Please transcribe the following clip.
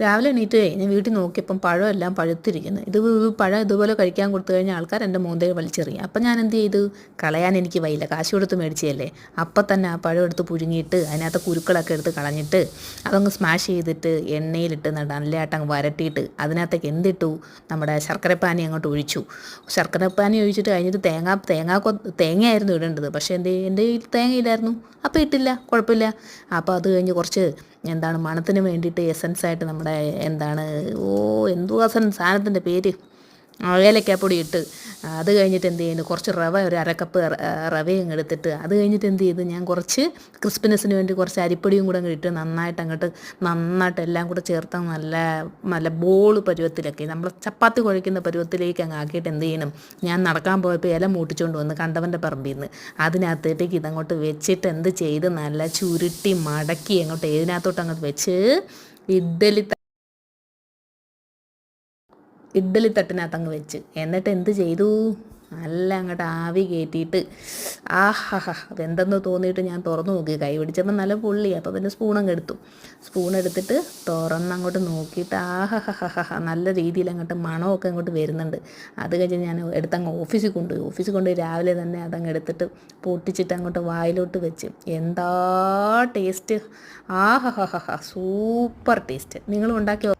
രാവിലെ എണീറ്റ് ഞാൻ വീട്ടിൽ നോക്കിയപ്പം പഴമെല്ലാം പഴുത്തിരിക്കുന്നു. പഴം ഇതുപോലെ കഴിക്കാൻ കൊടുത്തു കഴിഞ്ഞാൽ ആൾക്കാർ എൻ്റെ മോന്തയിൽ വലിച്ചെറിയും. അപ്പം ഞാൻ എന്ത് ചെയ്തു, കളയാൻ എനിക്ക് വയ്യില്ല, കാശ് കൊടുത്ത് മേടിച്ചതല്ലേ. അപ്പം തന്നെ ആ പഴം എടുത്ത് പുഴുങ്ങിയിട്ട് അതിനകത്ത് കുരുക്കളൊക്കെ എടുത്ത് കളഞ്ഞിട്ട് അതങ്ങ് സ്മാഷ് ചെയ്തിട്ട് എണ്ണയിലിട്ട് നല്ലതായിട്ട് അങ്ങ് വരട്ടിയിട്ട് അതിനകത്തേക്ക് എന്തിട്ടു, നമ്മുടെ ശർക്കരപ്പാനി അങ്ങോട്ട് ഒഴിച്ചു. ശർക്കരപ്പാനി ഒഴിച്ചിട്ട് കഴിഞ്ഞിട്ട് തേങ്ങയായിരുന്നു ഇടേണ്ടത്. പക്ഷേ എൻ്റെ കയ്യിൽ തേങ്ങയില്ലായിരുന്നു, അപ്പോൾ ഇട്ടില്ല, കുഴപ്പമില്ല. അപ്പോൾ അത് കഴിഞ്ഞ് കുറച്ച് മണത്തിന് വേണ്ടിയിട്ട് എസൻസായിട്ട് നമ്മുടെ എന്തുവാ സാധനത്തിൻ്റെ പേര്, ഏലക്കാപ്പൊടി ഇട്ട് അത് കഴിഞ്ഞിട്ട് എന്ത് ചെയ്യുന്നു, കുറച്ച് ഒരു അരക്കപ്പ് റവയും എടുത്തിട്ട് അത് കഴിഞ്ഞിട്ട് എന്ത് ചെയ്തു, ഞാൻ കുറച്ച് ക്രിസ്പിനെസ്സിന് വേണ്ടി കുറച്ച് അരിപ്പൊടിയും കൂടെ അങ്ങ് ഇട്ട് നന്നായിട്ട് എല്ലാം കൂടെ ചേർത്ത് നല്ല നല്ല ബോൾ പരുവത്തിലൊക്കെ നമ്മൾ ചപ്പാത്തി കുഴയ്ക്കുന്ന പരുവത്തിലേക്ക് അങ്ങ് ആക്കിയിട്ട് എന്ത് ചെയ്യണം, ഞാൻ നടക്കാൻ പോയപ്പോൾ ഇല മൂട്ടിച്ചുകൊണ്ട് വന്ന് കണ്ടവൻ്റെ പറമ്പിൽ നിന്ന് അതിനകത്തേക്ക് ഇതങ്ങോട്ട് വെച്ചിട്ട് എന്ത് ചെയ്ത് നല്ല ചുരുട്ടി മടക്കി അങ്ങോട്ട് ഇതിനകത്തോട്ട് അങ്ങോട്ട് വെച്ച് ഇഡ്ഡലി തട്ടിനകത്ത് അങ്ങ് വെച്ച് എന്നിട്ട് എന്ത് ചെയ്തു, നല്ല അങ്ങോട്ട് ആവി കയറ്റിയിട്ട് എന്തെന്ന് തോന്നിയിട്ട് ഞാൻ തുറന്നു നോക്കി. കൈ പിടിച്ചപ്പോൾ നല്ല പൊള്ളി. അപ്പോൾ പിന്നെ സ്പൂൺ എടുത്തിട്ട് തുറന്നങ്ങോട്ട് നോക്കിയിട്ട് നല്ല രീതിയിൽ അങ്ങോട്ട് മണമൊക്കെ അങ്ങോട്ട് വരുന്നുണ്ട്. അത് കഴിഞ്ഞ് ഞാൻ എടുത്തങ്ങ് ഓഫീസിൽ കൊണ്ടുപോയി രാവിലെ തന്നെ അതങ്ങ് എടുത്തിട്ട് പൊട്ടിച്ചിട്ട് അങ്ങോട്ട് വായിലോട്ട് വെച്ച്. എന്താ ടേസ്റ്റ്, സൂപ്പർ ടേസ്റ്റ്. നിങ്ങളും ഉണ്ടാക്കി